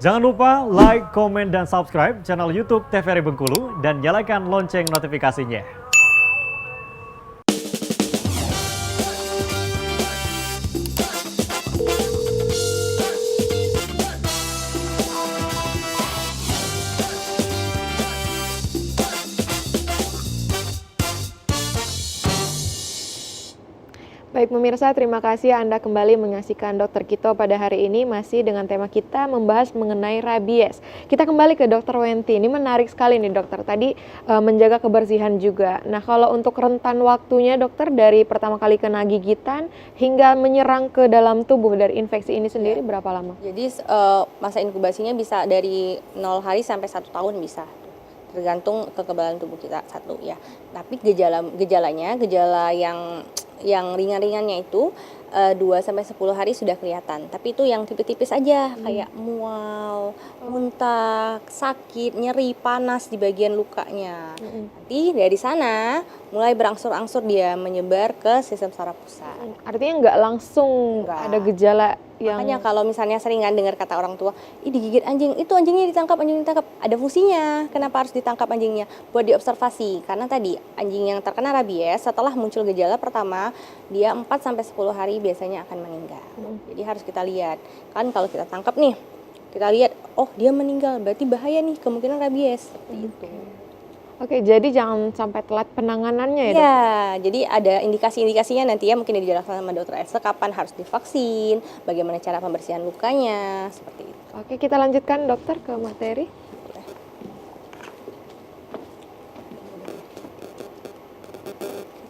Jangan lupa like, komen, dan subscribe channel YouTube TVRI Bengkulu dan nyalakan lonceng notifikasinya. Baik pemirsa, terima kasih Anda kembali menyaksikan Dokter Kito pada hari ini masih dengan tema kita membahas mengenai rabies. Kita kembali ke Dokter Wenti. Ini menarik sekali nih dokter. Tadi menjaga kebersihan juga. Nah, kalau untuk rentan waktunya dokter dari pertama kali kena gigitan hingga menyerang ke dalam tubuh dari infeksi ini sendiri berapa lama? Jadi masa inkubasinya bisa dari 0 hari sampai 1 tahun bisa. Tergantung kekebalan tubuh kita satu ya. Tapi gejala yang ringan-ringannya itu 2 sampai 10 hari sudah kelihatan. Tapi itu yang tipis-tipis aja kayak mual, muntah, sakit, nyeri, panas di bagian lukanya. Nanti dari sana mulai berangsur-angsur dia menyebar ke sistem saraf pusat. Artinya nggak langsung ada gejala yang... Makanya kalau misalnya sering kan dengar kata orang tua, ih digigit anjing, itu anjingnya ditangkap, ada fungsinya. Kenapa harus ditangkap anjingnya? Buat diobservasi, karena tadi anjing yang terkena rabies setelah muncul gejala pertama, dia 4 sampai 10 hari biasanya akan meninggal. Jadi harus kita lihat, kan kalau kita tangkap nih, kita lihat, oh dia meninggal, berarti bahaya nih, kemungkinan rabies, seperti itu. Oke, jadi jangan sampai telat penanganannya ya dok? Ya, jadi ada indikasi-indikasinya nanti ya mungkin dijelaskan sama dokter Esa kapan harus divaksin, bagaimana cara pembersihan lukanya, seperti itu. Oke, kita lanjutkan dokter ke materi.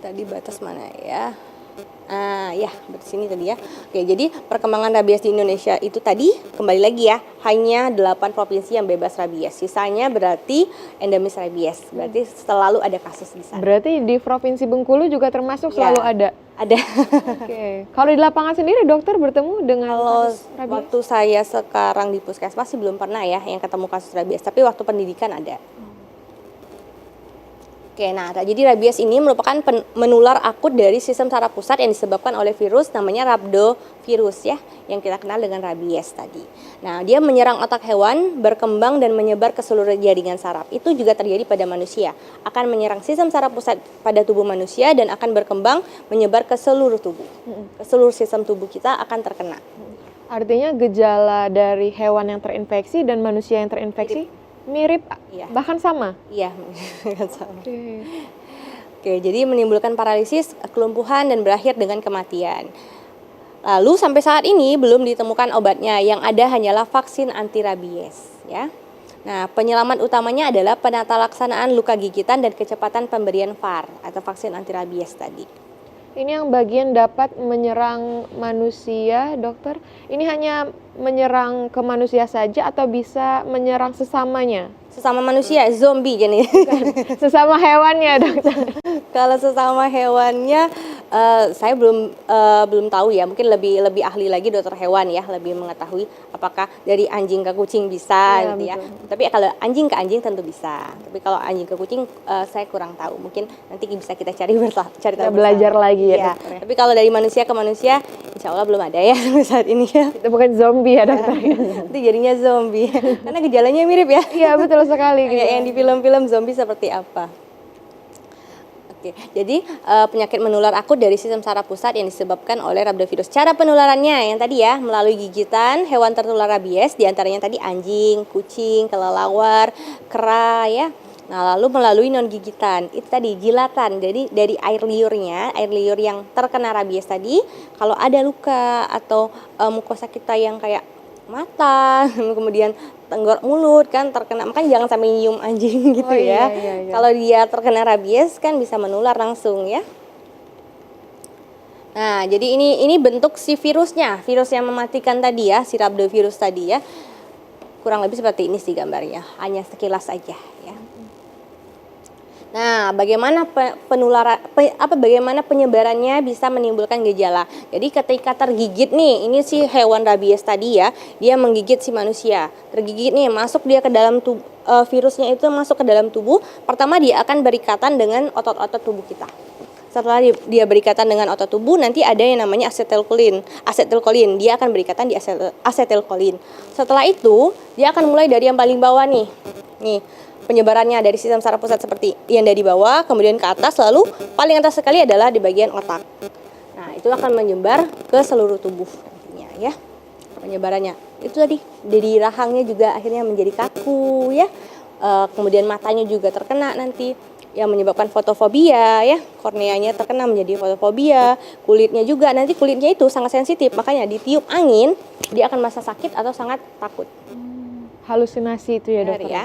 Tadi batas mana ya? Ya, di sini tadi ya. Oke, jadi perkembangan rabies di Indonesia itu tadi kembali lagi ya, hanya 8 provinsi yang bebas rabies. Sisanya berarti endemis rabies. Berarti selalu ada kasus di sana. Berarti di Provinsi Bengkulu juga termasuk selalu ada? Ada. Oke. Kalau di lapangan sendiri dokter bertemu dengan kasus rabies? Waktu saya sekarang di puskesmas sih belum pernah ya yang ketemu kasus rabies, tapi waktu pendidikan ada. Oke, nah jadi rabies ini merupakan menular akut dari sistem saraf pusat yang disebabkan oleh virus namanya rhabdovirus ya, yang kita kenal dengan rabies tadi. Nah, dia menyerang otak hewan, berkembang dan menyebar ke seluruh jaringan saraf. Itu juga terjadi pada manusia. Akan menyerang sistem saraf pusat pada tubuh manusia dan akan berkembang menyebar ke seluruh tubuh. Ke seluruh sistem tubuh kita akan terkena. Artinya gejala dari hewan yang terinfeksi dan manusia yang terinfeksi mirip, Iya. bahkan sama? Iya, sama. Oke. Oke, jadi menimbulkan paralisis, kelumpuhan, dan berakhir dengan kematian. Lalu sampai saat ini belum ditemukan obatnya, yang ada hanyalah vaksin anti rabies. Ya. Nah, penyelamat utamanya adalah penata laksanaan luka gigitan dan kecepatan pemberian VAR atau vaksin anti rabies tadi. Ini yang bagian dapat menyerang manusia, dokter. Ini hanya menyerang ke manusia saja atau bisa menyerang sesamanya? Sesama manusia, zombie jadi. Sesama hewannya, dokter. Kalau sesama hewannya, saya belum tahu ya. Mungkin lebih ahli lagi dokter hewan ya, lebih mengetahui apakah dari anjing ke kucing bisa, Ya, gitu ya. betul. Tapi kalau anjing ke anjing tentu bisa. Tapi kalau anjing ke kucing, saya kurang tahu. Mungkin nanti bisa kita cari cari Kita tahu belajar bersama. lagi ya, Iya. dokter. Tapi kalau dari manusia ke manusia, insya Allah belum ada ya sampai saat ini ya. Itu bukan zombie ya, dokter. Itu jadinya zombie. Karena gejalanya mirip ya. Iya, betul sekali. Kayak yang di film-film zombie seperti apa. Oke, jadi penyakit menular akut dari sistem saraf pusat yang disebabkan oleh rhabdovirus. Cara penularannya yang tadi ya, melalui gigitan hewan tertular rabies, diantaranya tadi anjing, kucing, kelelawar, kera ya. Nah, lalu melalui non gigitan, itu tadi jilatan. Jadi dari air liurnya, air liur yang terkena rabies tadi, kalau ada luka atau mukosa kita yang kayak mata, kemudian tenggorok mulut kan terkena, makanya jangan sampai nyium anjing gitu ya. Iya. Kalau dia terkena rabies kan bisa menular langsung ya. Nah, jadi ini bentuk si virusnya, virus yang mematikan tadi ya, si rhabdovirus tadi ya. Kurang lebih seperti ini sih gambarnya, hanya sekilas aja ya. Nah, bagaimana bagaimana penyebarannya bisa menimbulkan gejala. Jadi ketika tergigit nih, ini si hewan rabies tadi ya, dia menggigit si manusia. Tergigit nih, masuk dia ke dalam tubuh, virusnya itu masuk ke dalam tubuh. Pertama dia akan berikatan dengan otot-otot tubuh kita. Setelah dia berikatan dengan otot tubuh, nanti ada yang namanya asetilkolin. Asetilkolin, dia akan berikatan di asetilkolin. Setelah itu, dia akan mulai dari yang paling bawah nih. Nih, penyebarannya dari sistem saraf pusat seperti yang dari bawah, kemudian ke atas, lalu paling atas sekali adalah di bagian otak. Nah, itu akan menyebar ke seluruh tubuh nantinya ya. Penyebarannya. Itu tadi, dari rahangnya juga akhirnya menjadi kaku ya. Kemudian matanya juga terkena nanti, yang menyebabkan fotofobia ya, korneanya terkena menjadi fotofobia, kulitnya juga, nanti kulitnya itu sangat sensitif, makanya ditiup angin dia akan merasa sakit atau sangat takut. Halusinasi itu ya, Benar dokter? ya.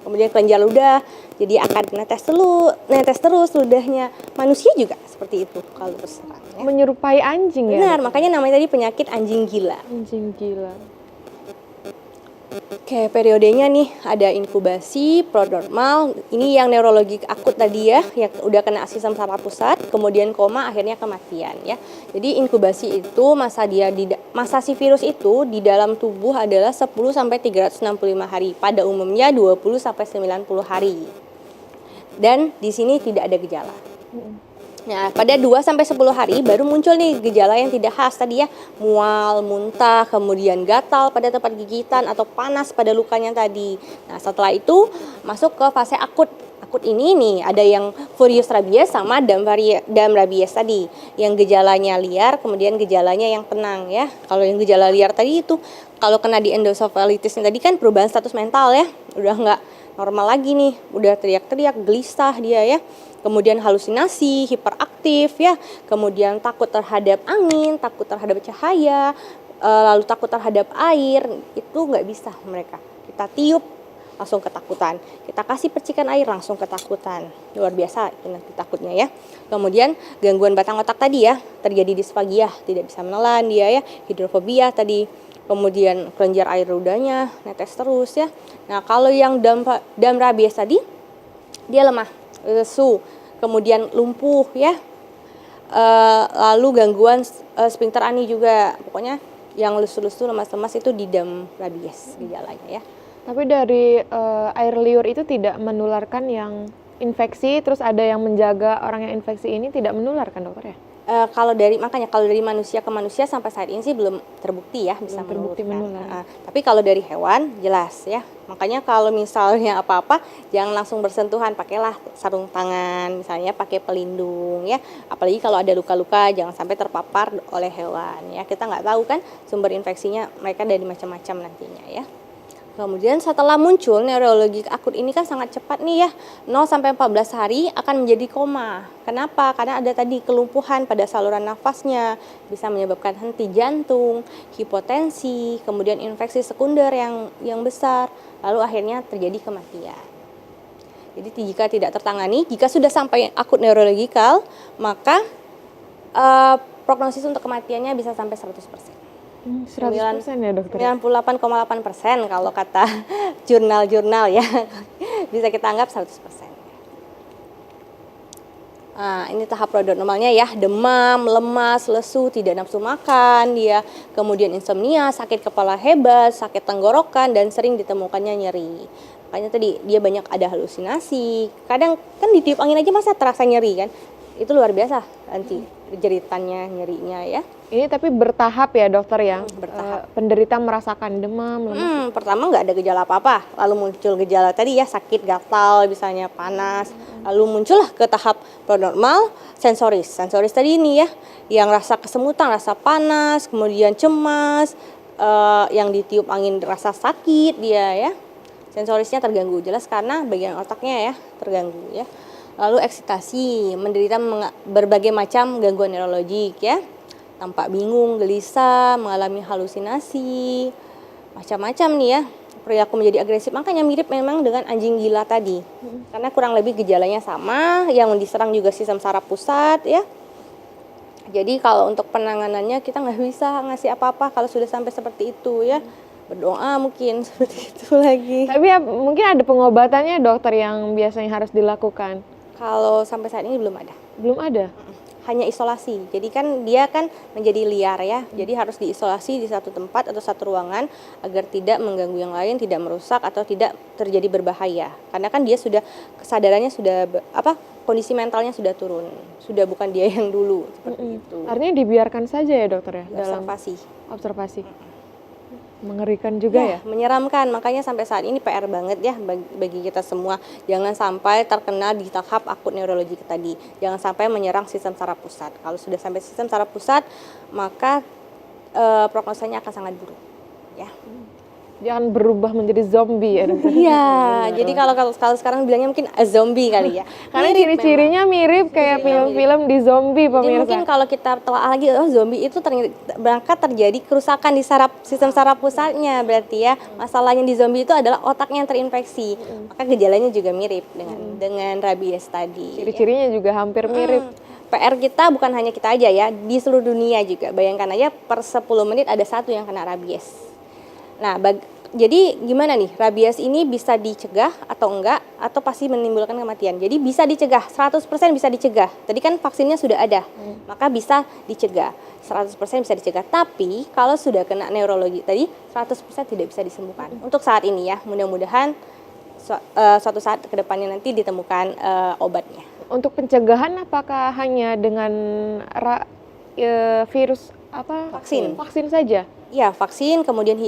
Kemudian kelenjar ludah, jadi akan netes terus ludahnya. Manusia juga seperti itu kalau terserang ya. Menyerupai anjing ya? Benar, dokter? makanya namanya tadi penyakit anjing gila. Anjing gila. Oke, periodenya nih ada inkubasi, prodromal, ini yang neurologi akut tadi ya, yang udah kena sistem saraf pusat, kemudian koma, akhirnya kematian ya. Jadi inkubasi itu masa si virus itu di dalam tubuh adalah 10 sampai 365 hari, pada umumnya 20 sampai 90 hari. Dan di sini tidak ada gejala. Nah, pada 2 sampai 10 hari baru muncul nih gejala yang tidak khas tadi ya, mual, muntah, kemudian gatal pada tempat gigitan atau panas pada lukanya tadi. Nah, setelah itu masuk ke fase akut. Akut ini nih ada yang furious rabies sama dam rabies tadi. Yang gejalanya liar, kemudian gejalanya yang tenang ya. Kalau yang gejala liar tadi itu kalau kena di endocephalitisnya tadi kan perubahan status mental ya. Udah nggak normal lagi nih, udah teriak-teriak, gelisah dia ya. Kemudian halusinasi, hiperaktif ya, kemudian takut terhadap angin, takut terhadap cahaya, lalu takut terhadap air, itu nggak bisa mereka. Kita tiup langsung ketakutan, kita kasih percikan air langsung ketakutan, luar biasa nanti takutnya ya. Kemudian gangguan batang otak tadi ya, terjadi disfagia, tidak bisa menelan dia ya, hidrofobia tadi. Kemudian kelenjar air ludahnya netes terus ya. Nah, kalau yang dam rabies tadi dia lemah, lesu, kemudian lumpuh ya, lalu gangguan sphincter ani juga, pokoknya yang lesu-lesu, lemas-lemas itu di dam rabies gejalanya ya. Tapi dari air liur itu tidak menularkan yang infeksi, terus ada yang menjaga orang yang infeksi ini tidak menularkan, dokter ya? Kalau dari manusia ke manusia sampai saat ini sih belum terbukti ya bisa terbukti menular. Tapi kalau dari hewan jelas ya. Makanya kalau misalnya apa-apa jangan langsung bersentuhan, pakailah sarung tangan, misalnya pakai pelindung ya. Apalagi kalau ada luka-luka jangan sampai terpapar oleh hewan ya. Kita nggak tahu kan sumber infeksinya mereka dari macam-macam nantinya ya. Kemudian setelah muncul neurologi akut ini kan sangat cepat nih ya, 0 sampai 14 hari akan menjadi koma. Kenapa? Karena ada tadi kelumpuhan pada saluran nafasnya, bisa menyebabkan henti jantung, hipotensi, kemudian infeksi sekunder yang besar, lalu akhirnya terjadi kematian. Jadi jika tidak tertangani, jika sudah sampai akut neurologikal, maka prognosis untuk kematiannya bisa sampai 100%. 100% ya, dokter? 98,8% kalau kata jurnal-jurnal ya. Bisa kita anggap 100%. Nah, ini tahap prodromalnya ya, demam, lemas, lesu, tidak nafsu makan dia, kemudian insomnia, sakit kepala hebat, sakit tenggorokan, dan sering ditemukannya nyeri. Makanya tadi dia banyak ada halusinasi, kadang kan ditiup angin aja masa terasa nyeri kan, itu luar biasa nanti jeritannya, nyerinya ya. Ini tapi bertahap ya, dokter ya? Bertahap. Penderita merasakan demam, lemas. Pertama nggak ada gejala apa-apa, lalu muncul gejala tadi ya, sakit, gatal, misalnya panas, lalu muncullah ke tahap prodromal, sensoris. Sensoris tadi ini ya, yang rasa kesemutan, rasa panas, kemudian cemas, yang ditiup angin rasa sakit dia ya. Sensorisnya terganggu, jelas karena bagian otaknya ya terganggu ya. Lalu eksitasi, menderita berbagai macam gangguan neurologik ya. Tampak bingung, gelisah, mengalami halusinasi, macam-macam nih ya. Perilaku menjadi agresif, makanya mirip memang dengan anjing gila tadi. Karena kurang lebih gejalanya sama, yang diserang juga sistem saraf pusat ya. Jadi kalau untuk penanganannya kita nggak bisa ngasih apa-apa kalau sudah sampai seperti itu ya. Berdoa mungkin seperti itu lagi. Tapi ya, mungkin ada pengobatannya, dokter, yang biasanya harus dilakukan? Kalau sampai saat ini belum ada. Belum ada? hanya isolasi. Jadi kan dia kan menjadi liar ya. Jadi harus diisolasi di satu tempat atau satu ruangan agar tidak mengganggu yang lain, tidak merusak atau tidak terjadi berbahaya. Karena kan dia sudah kesadarannya sudah kondisi mentalnya sudah turun. Sudah bukan dia yang dulu seperti itu. Artinya dibiarkan saja ya dokter ya dalam Observasi. observasi. Mengerikan juga ya. Menyeramkan. Makanya sampai saat ini PR banget ya bagi kita semua. Jangan sampai terkena di tahap akut neurologi tadi. Jangan sampai menyerang sistem saraf pusat. Kalau sudah sampai sistem saraf pusat, maka prognosanya akan sangat buruk. Ya. Jangan berubah menjadi zombie ya dokter. Iya, jadi kalau sekarang bilangnya mungkin zombie kali ya. Karena ciri-cirinya mirip kayak film-film di zombie Jadi pemirsa. mungkin kalau kita telah lagi, zombie itu berangkat terjadi kerusakan di sistem saraf pusatnya, berarti ya masalahnya di zombie itu adalah otaknya yang terinfeksi. Maka gejalanya juga mirip dengan rabies tadi. Ciri-cirinya juga hampir mirip. PR kita bukan hanya kita aja ya, di seluruh dunia juga. Bayangkan aja per 10 menit ada satu yang kena rabies. Nah, jadi gimana nih, rabies ini bisa dicegah atau enggak, atau pasti menimbulkan kematian. Jadi bisa dicegah, 100% bisa dicegah. Tadi kan vaksinnya sudah ada, maka bisa dicegah. 100% bisa dicegah. Tapi kalau sudah kena neurologi tadi, 100% tidak bisa disembuhkan. Untuk saat ini ya, mudah-mudahan suatu saat ke depannya nanti ditemukan obatnya. Untuk pencegahan apakah hanya dengan virus Vaksin. Vaksin saja? Ya, vaksin, kemudian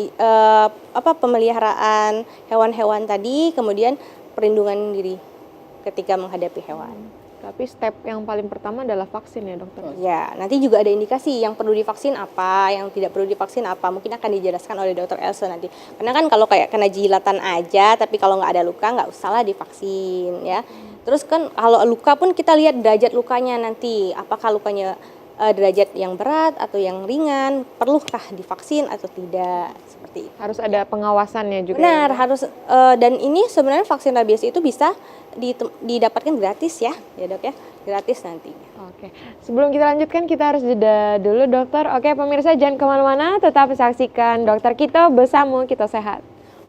pemeliharaan hewan-hewan tadi, kemudian perlindungan diri ketika menghadapi hewan. Tapi step yang paling pertama adalah vaksin ya dokter? Ya, nanti juga ada indikasi yang perlu divaksin apa, yang tidak perlu divaksin apa. Mungkin akan dijelaskan oleh dokter Elsa nanti. Karena kan kalau kayak kena jilatan aja, tapi kalau nggak ada luka, nggak usahlah divaksin ya. Terus kan kalau luka pun kita lihat derajat lukanya nanti. Apakah lukanya derajat yang berat atau yang ringan, perlukah divaksin atau tidak, seperti itu. Harus ada pengawasannya juga. Benar, ya? harus dan ini sebenarnya vaksin rabies itu bisa didapatkan gratis ya dok ya, gratis nantinya. Oke, sebelum kita lanjutkan kita harus jeda dulu dokter. Oke pemirsa jangan kemana-mana, tetap saksikan Dokter Kito bersama Kito Sehat.